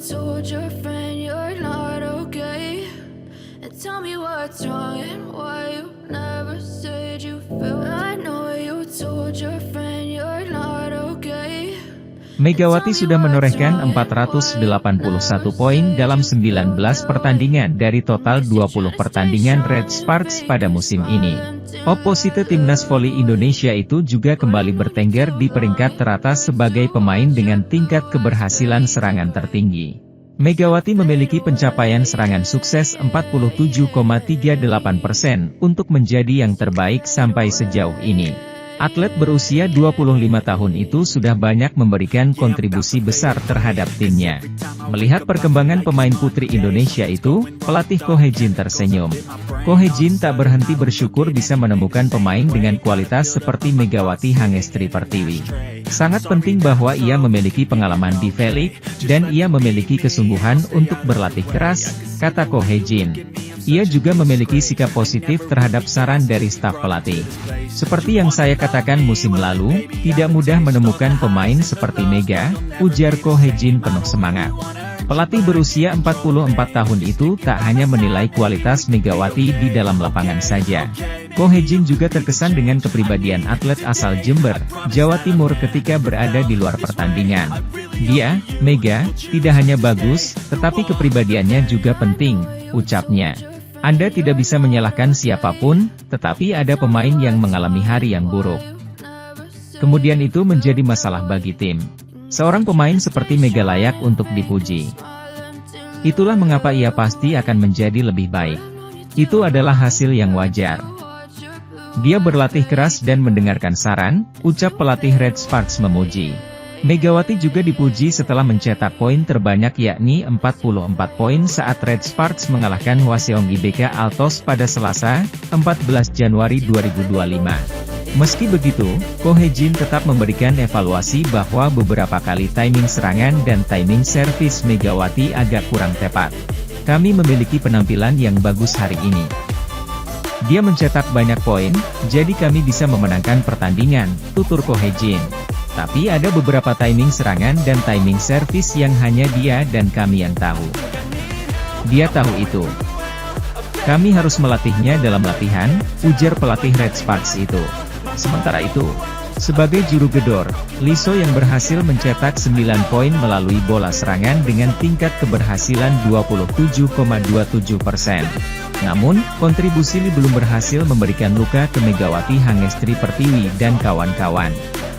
told your friend you're not okay? And tell me what's wrong and why you never said you felt. I know you told your friend you're not okay. Megawati sudah menorehkan 481 poin dalam 19 pertandingan dari total 20 pertandingan Red Sparks pada musim ini. Oposite timnas voli Indonesia itu juga kembali bertengger di peringkat teratas sebagai pemain dengan tingkat keberhasilan serangan tertinggi. Megawati memiliki pencapaian serangan sukses 47,38% untuk menjadi yang terbaik sampai sejauh ini. Atlet berusia 25 tahun itu sudah banyak memberikan kontribusi besar terhadap timnya. Melihat perkembangan pemain putri Indonesia itu, pelatih Ko Hee-jin tersenyum. Ko Hee-jin tak berhenti bersyukur bisa menemukan pemain dengan kualitas seperti Megawati Hangestri Pertiwi. Sangat penting bahwa ia memiliki pengalaman di V-League, dan ia memiliki kesungguhan untuk berlatih keras, kata Ko Hee-jin. Ia juga memiliki sikap positif terhadap saran dari staf pelatih. Seperti yang saya katakan musim lalu, tidak mudah menemukan pemain seperti Mega, ujar Ko Hee-jin penuh semangat. Pelatih berusia 44 tahun itu tak hanya menilai kualitas Megawati di dalam lapangan saja. Ko Hee-jin juga terkesan dengan kepribadian atlet asal Jember, Jawa Timur ketika berada di luar pertandingan. Dia, Mega, tidak hanya bagus, tetapi kepribadiannya juga penting, ucapnya. Anda tidak bisa menyalahkan siapapun, tetapi ada pemain yang mengalami hari yang buruk. Kemudian itu menjadi masalah bagi tim. Seorang pemain seperti Mega layak untuk dipuji. Itulah mengapa ia pasti akan menjadi lebih baik. Itu adalah hasil yang wajar. Dia berlatih keras dan mendengarkan saran, ucap pelatih Red Sparks memuji. Megawati juga dipuji setelah mencetak poin terbanyak yakni 44 poin saat Red Sparks mengalahkan Hwaseong IBK Altos pada Selasa, 14 Januari 2025. Meski begitu, Ko Hee-jin tetap memberikan evaluasi bahwa beberapa kali timing serangan dan timing servis Megawati agak kurang tepat. Kami memiliki penampilan yang bagus hari ini. Dia mencetak banyak poin, jadi kami bisa memenangkan pertandingan, tutur Ko Hee-jin. Tapi ada beberapa timing serangan dan timing servis yang hanya dia dan kami yang tahu. Dia tahu itu. Kami harus melatihnya dalam latihan, ujar pelatih Red Sparks itu. Sementara itu, sebagai juru gedor, Lee So yang berhasil mencetak 9 poin melalui bola serangan dengan tingkat keberhasilan 27,27%. Namun, kontribusi Lee belum berhasil memberikan luka ke Megawati Hangestri Pertiwi dan kawan-kawan.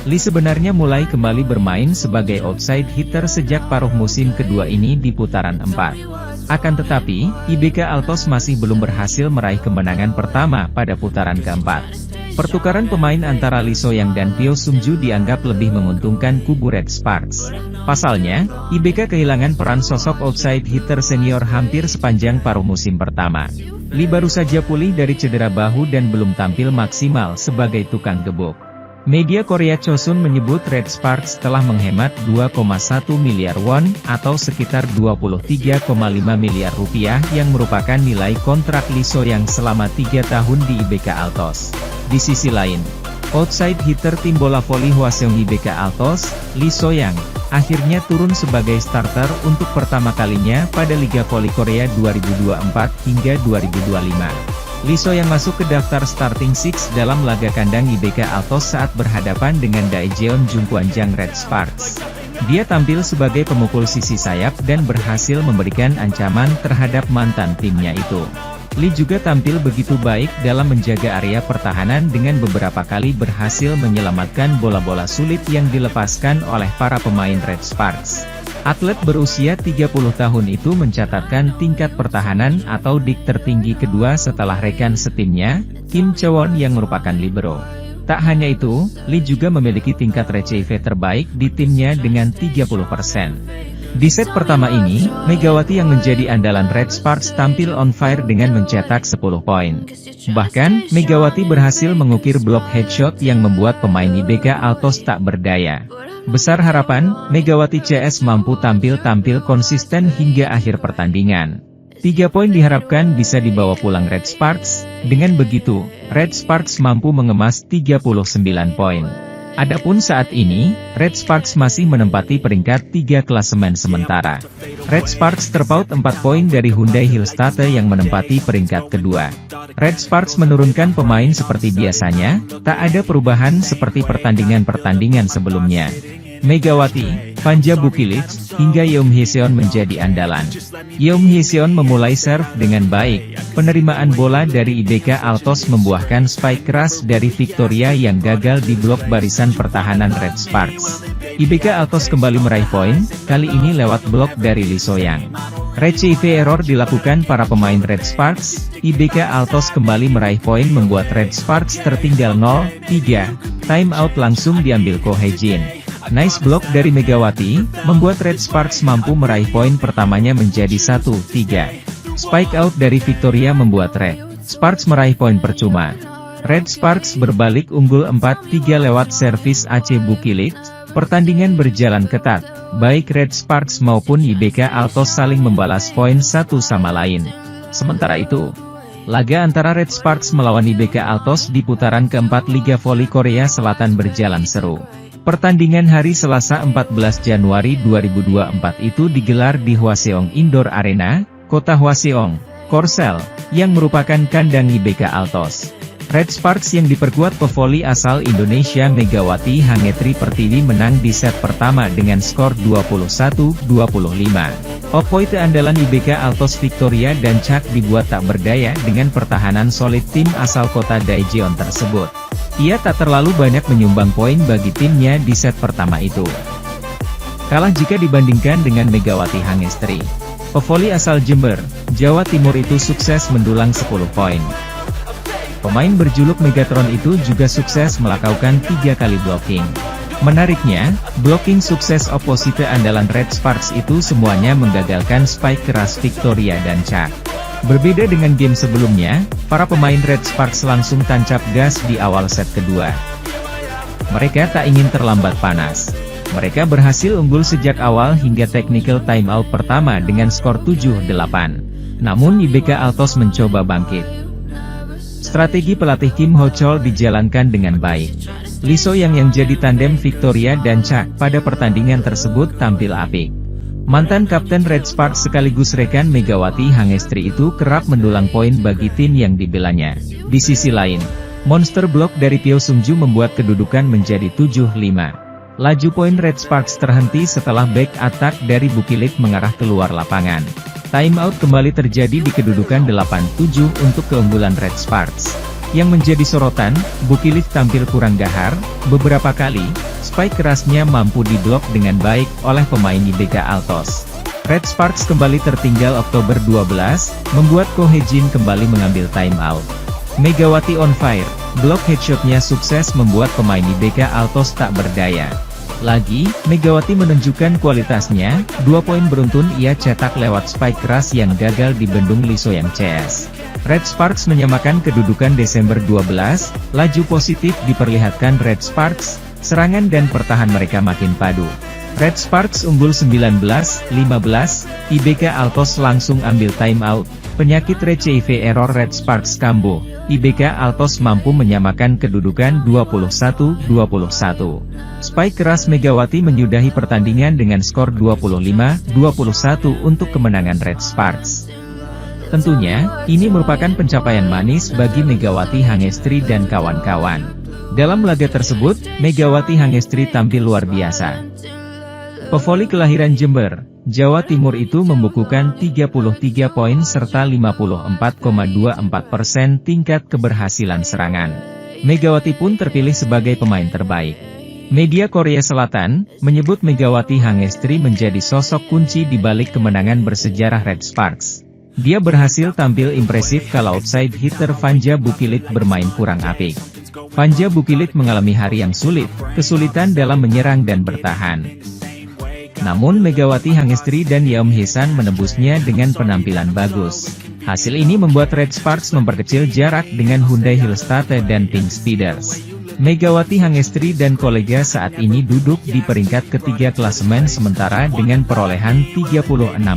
Lee sebenarnya mulai kembali bermain sebagai outside hitter sejak paruh musim kedua ini di putaran 4. Akan tetapi, IBK Altos masih belum berhasil meraih kemenangan pertama pada putaran keempat. Pertukaran pemain antara Lee So-yang dan Teo Sung-ju dianggap lebih menguntungkan kubu Red Sparks. Pasalnya, IBK kehilangan peran sosok outside hitter senior hampir sepanjang paruh musim pertama. Lee baru saja pulih dari cedera bahu dan belum tampil maksimal sebagai tukang gebuk. Media Korea Chosun menyebut Red Sparks telah menghemat 2,1 miliar won, atau sekitar 23,5 miliar rupiah yang merupakan nilai kontrak Lee So yang selama 3 tahun di IBK Altos. Di sisi lain, outside hitter tim bola voli Hwaseong IBK Altos, Lee So-yang, akhirnya turun sebagai starter untuk pertama kalinya pada Liga Voli Korea 2024 hingga 2025. Lee So yang masuk ke daftar starting six dalam laga kandang IBK Altos saat berhadapan dengan Daejeon Jungkwanjang Red Sparks. Dia tampil sebagai pemukul sisi sayap dan berhasil memberikan ancaman terhadap mantan timnya itu. Lee juga tampil begitu baik dalam menjaga area pertahanan dengan beberapa kali berhasil menyelamatkan bola-bola sulit yang dilepaskan oleh para pemain Red Sparks. Atlet berusia 30 tahun itu mencatatkan tingkat pertahanan atau dik tertinggi kedua setelah rekan setimnya, Kim Chewon yang merupakan libero. Tak hanya itu, Lee juga memiliki tingkat receive terbaik di timnya dengan 30%. Di set pertama ini, Megawati yang menjadi andalan Red Sparks tampil on fire dengan mencetak 10 poin. Bahkan, Megawati berhasil mengukir blok headshot yang membuat pemain IBK Altos tak berdaya. Besar harapan, Megawati CS mampu tampil konsisten hingga akhir pertandingan. 3 poin diharapkan bisa dibawa pulang Red Sparks, dengan begitu, Red Sparks mampu mengemas 39 poin. Adapun saat ini, Red Sparks masih menempati peringkat 3 klasemen sementara. Red Sparks terpaut 4 poin dari Hyundai Hillstate yang menempati peringkat kedua. Red Sparks menurunkan pemain seperti biasanya, tak ada perubahan seperti pertandingan-pertandingan sebelumnya. Megawati, Panja Bukilic, hingga Yeom Hyeseon menjadi andalan. Yeom Hyeseon memulai serve dengan baik, penerimaan bola dari IBK Altos membuahkan spike keras dari Victoria yang gagal di blok barisan pertahanan Red Sparks. IBK Altos kembali meraih poin, kali ini lewat blok dari Lee Soyang. Receive error dilakukan para pemain Red Sparks, IBK Altos kembali meraih poin membuat Red Sparks tertinggal 0-3, time out langsung diambil Ko Hae-jin. Nice block dari Megawati, membuat Red Sparks mampu meraih poin pertamanya menjadi 1-3. Spike out dari Victoria membuat Red Sparks meraih poin percuma. Red Sparks berbalik unggul 4-3 lewat servis Aceh Bukilic. Pertandingan berjalan ketat, baik Red Sparks maupun IBK Altos saling membalas poin satu sama lain. Sementara itu, laga antara Red Sparks melawan IBK Altos di putaran keempat Liga Voli Korea Selatan berjalan seru. Pertandingan hari Selasa 14 Januari 2024 itu digelar di Hwaseong Indoor Arena, Kota Hwaseong, Korsel, yang merupakan kandang IBK Altos. Red Sparks yang diperkuat pevoli asal Indonesia Megawati Hangetri Pertiwi menang di set pertama dengan skor 21-25. Poin andalan IBK Altos Victoria dan Chak dibuat tak berdaya dengan pertahanan solid tim asal kota Daejeon tersebut. Ia tak terlalu banyak menyumbang poin bagi timnya di set pertama itu. Kalah jika dibandingkan dengan Megawati Hangestri. Pevoli asal Jember, Jawa Timur itu sukses mendulang 10 poin. Pemain berjuluk Megatron itu juga sukses melakukan 3 kali blocking. Menariknya, blocking sukses oposite andalan Red Sparks itu semuanya menggagalkan spike keras Victoria dan Chak. Berbeda dengan game sebelumnya, para pemain Red Sparks langsung tancap gas di awal set kedua. Mereka tak ingin terlambat panas. Mereka berhasil unggul sejak awal hingga technical timeout pertama dengan skor 7-8. Namun IBK Altos mencoba bangkit. Strategi pelatih Kim Ho-chol dijalankan dengan baik. Lee Soyang yang jadi tandem Victoria dan Chak pada pertandingan tersebut tampil apik. Mantan kapten Red Sparks sekaligus rekan Megawati Hangestri itu kerap mendulang poin bagi tim yang dibelanya. Di sisi lain, monster block dari Pyo Sung-ju membuat kedudukan menjadi 7-5. Laju poin Red Sparks terhenti setelah back attack dari Bukilic mengarah keluar lapangan. Timeout kembali terjadi di kedudukan 8-7 untuk keunggulan Red Sparks. Yang menjadi sorotan, Bukilic tampil kurang gahar, beberapa kali, spike kerasnya mampu diblok dengan baik oleh pemain IBK Altos. Red Sparks kembali tertinggal Oktober 12, membuat Ko Hae-jin kembali mengambil timeout. Megawati on fire, blok headshotnya sukses membuat pemain IBK Altos tak berdaya. Lagi, Megawati menunjukkan kualitasnya, 2 poin beruntun ia cetak lewat spike keras yang gagal dibendung Lee Soyang CS. Red Sparks menyamakan kedudukan Desember 12, laju positif diperlihatkan Red Sparks, serangan dan pertahan mereka makin padu. Red Sparks unggul 19-15, IBK Altos langsung ambil timeout, penyakit receive error Red Sparks kambuh, IBK Altos mampu menyamakan kedudukan 21-21. Spike keras Megawati menyudahi pertandingan dengan skor 25-21 untuk kemenangan Red Sparks. Tentunya, ini merupakan pencapaian manis bagi Megawati Hangestri dan kawan-kawan. Dalam laga tersebut, Megawati Hangestri tampil luar biasa. Pevoli kelahiran Jember, Jawa Timur itu membukukan 33 poin serta 54,24% tingkat keberhasilan serangan. Megawati pun terpilih sebagai pemain terbaik. Media Korea Selatan menyebut Megawati Hangestri menjadi sosok kunci di balik kemenangan bersejarah Red Sparks. Dia berhasil tampil impresif kalau outside hitter Panja Bukilic bermain kurang apik. Panja Bukilic mengalami hari yang sulit, kesulitan dalam menyerang dan bertahan. Namun Megawati Hangestri dan Yeom Hyeseon menembusnya dengan penampilan bagus. Hasil ini membuat Red Sparks memperkecil jarak dengan Hyundai Hillstate dan Pink Speeders. Megawati Hangestri dan kolega saat ini duduk di peringkat ketiga klasemen sementara dengan perolehan 36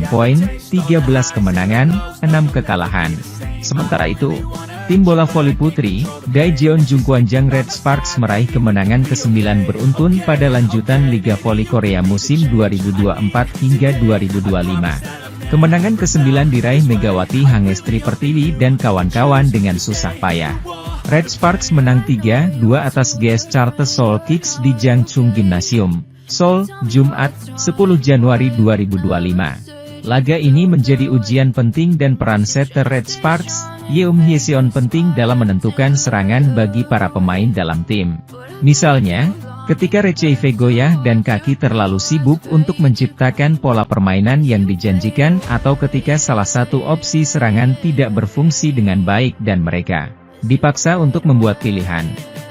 poin, 13 kemenangan, 6 kekalahan. Sementara itu, Tim bola voli putri, Daejeon Jungkwanjang Red Sparks meraih kemenangan ke-9 beruntun pada lanjutan Liga Voli Korea musim 2024 hingga 2025. Kemenangan ke-9 diraih Megawati Hangestri Pertiwi dan kawan-kawan dengan susah payah. Red Sparks menang 3-2 atas GS Charter Seoul Kicks di Jangchung Gymnasium, Seoul, Jumat, 10 Januari 2025. Laga ini menjadi ujian penting dan peran setter Red Sparks, Yeom Hyeseon penting dalam menentukan serangan bagi para pemain dalam tim. Misalnya, ketika Receive goyah dan kaki terlalu sibuk untuk menciptakan pola permainan yang dijanjikan atau ketika salah satu opsi serangan tidak berfungsi dengan baik dan mereka dipaksa untuk membuat pilihan.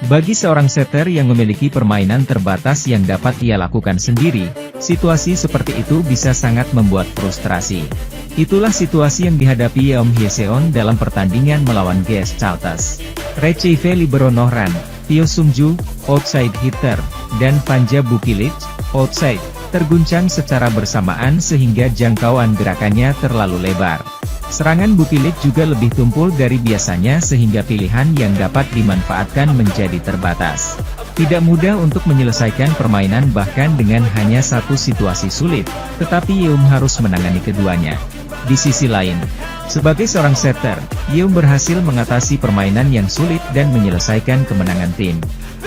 Bagi seorang setter yang memiliki permainan terbatas yang dapat ia lakukan sendiri, situasi seperti itu bisa sangat membuat frustrasi. Itulah situasi yang dihadapi Yeom Hyeseon dalam pertandingan melawan GS Charters. Receive libero Nohran, Teo Sungju, outside hitter, dan Vanja Bukilic, outside, terguncang secara bersamaan sehingga jangkauan gerakannya terlalu lebar. Serangan Bukilic juga lebih tumpul dari biasanya sehingga pilihan yang dapat dimanfaatkan menjadi terbatas. Tidak mudah untuk menyelesaikan permainan bahkan dengan hanya satu situasi sulit, tetapi Yeom harus menangani keduanya. Di sisi lain, sebagai seorang setter, Yeom berhasil mengatasi permainan yang sulit dan menyelesaikan kemenangan tim.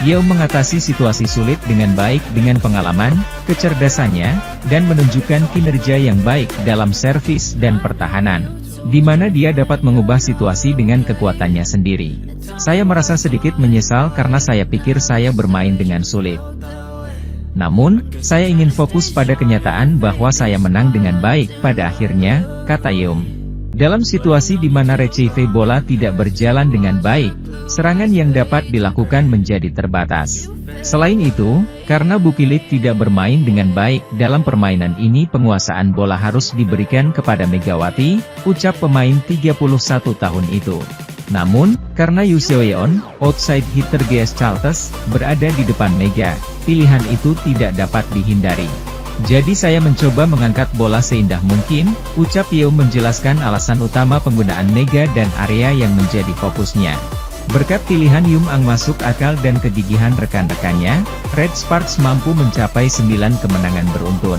Yeom mengatasi situasi sulit dengan baik dengan pengalaman, kecerdasannya, dan menunjukkan kinerja yang baik dalam servis dan pertahanan, di mana dia dapat mengubah situasi dengan kekuatannya sendiri. Saya merasa sedikit menyesal karena saya pikir saya bermain dengan sulit. Namun, saya ingin fokus pada kenyataan bahwa saya menang dengan baik pada akhirnya, kata Yeom. Dalam situasi di mana Receive bola tidak berjalan dengan baik, serangan yang dapat dilakukan menjadi terbatas. Selain itu, karena Bukilic tidak bermain dengan baik dalam permainan ini, penguasaan bola harus diberikan kepada Megawati, ucap pemain 31 tahun itu. Namun, karena Yoo Seo-yeon, outside hitter GS Charters, berada di depan Mega, pilihan itu tidak dapat dihindari. Jadi saya mencoba mengangkat bola seindah mungkin, ucap Yeom menjelaskan alasan utama penggunaan Mega dan area yang menjadi fokusnya. Berkat pilihan Yeom Ang masuk akal dan kegigihan rekan-rekannya, Red Sparks mampu mencapai 9 kemenangan beruntun.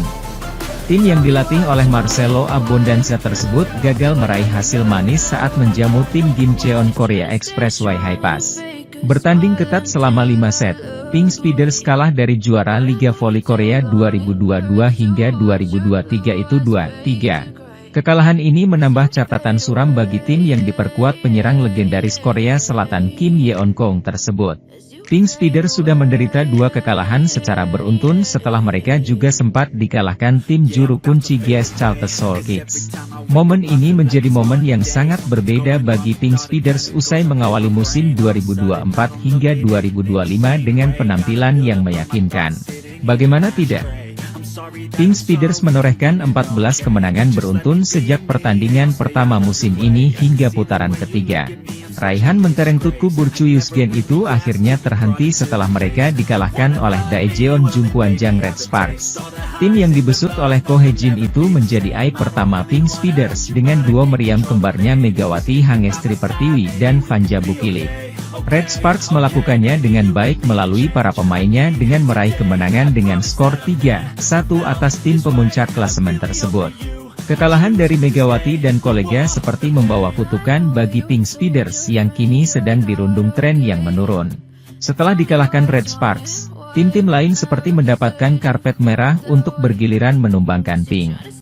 Tim yang dilatih oleh Marcelo Abondanza tersebut gagal meraih hasil manis saat menjamu tim Gimcheon Korea Express Haepas. Bertanding ketat selama 5 set, Pink Speeders kalah dari juara Liga Voli Korea 2022 hingga 2023 itu 2-3. Kekalahan ini menambah catatan suram bagi tim yang diperkuat penyerang legendaris Korea Selatan Kim Yeon-kong tersebut. Pink Speeders sudah menderita 2 kekalahan secara beruntun setelah mereka juga sempat dikalahkan tim juru kunci GS Charter Seoul Kicks. Momen ini menjadi momen yang sangat berbeda bagi Pink Speeders usai mengawali musim 2024 hingga 2025 dengan penampilan yang meyakinkan. Bagaimana tidak? Pink Speeders menorehkan 14 kemenangan beruntun sejak pertandingan pertama musim ini hingga putaran ketiga. Raihan mentereng Tutku Burcu Yusgen itu akhirnya terhenti setelah mereka dikalahkan oleh Daejeon Jungkwanjang Red Sparks. Tim yang dibesut oleh Ko Hye-jin itu menjadi aib pertama Pink Speeders dengan duo meriam kembarnya Megawati Hangestri Pertiwi dan Vanja Bukilic. Red Sparks melakukannya dengan baik melalui para pemainnya dengan meraih kemenangan dengan skor 3-1 atas tim pemuncak klasemen tersebut. Kekalahan dari Megawati dan kolega seperti membawa kutukan bagi Pink Speeders yang kini sedang dirundung tren yang menurun. Setelah dikalahkan Red Sparks, tim-tim lain seperti mendapatkan karpet merah untuk bergiliran menumbangkan Pink